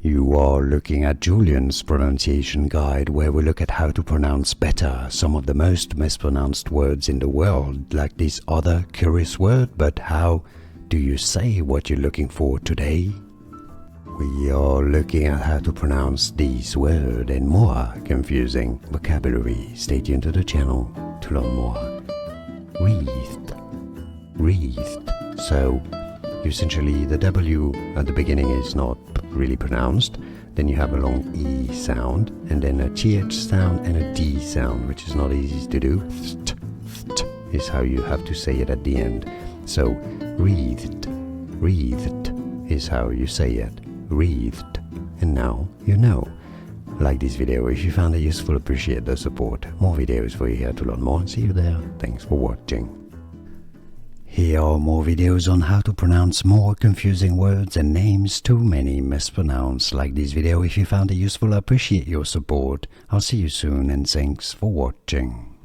You are looking at Julian's pronunciation guide, where we look at how to pronounce better some of the most mispronounced words in the world, like this other curious word, but how do you say what you're looking for today? We are looking at how to pronounce this word and more confusing vocabulary. Stay tuned to the channel to learn more. Wreathed. Wreathed. So, essentially the W at the beginning is not really pronounced. Then you have a long E sound, and then a TH sound and a D sound, which is not easy to do. Th is how you have to say it at the end. So, wreathed. Wreathed is how you say it. Wreathed. And now you know. Like this video if you found it useful, appreciate the support. More videos for you here to learn more. See you there. Thanks for watching. Here are more videos on how to pronounce more confusing words and names too many mispronounced. Like this video if you found it useful, appreciate your support. I'll see you soon and thanks for watching.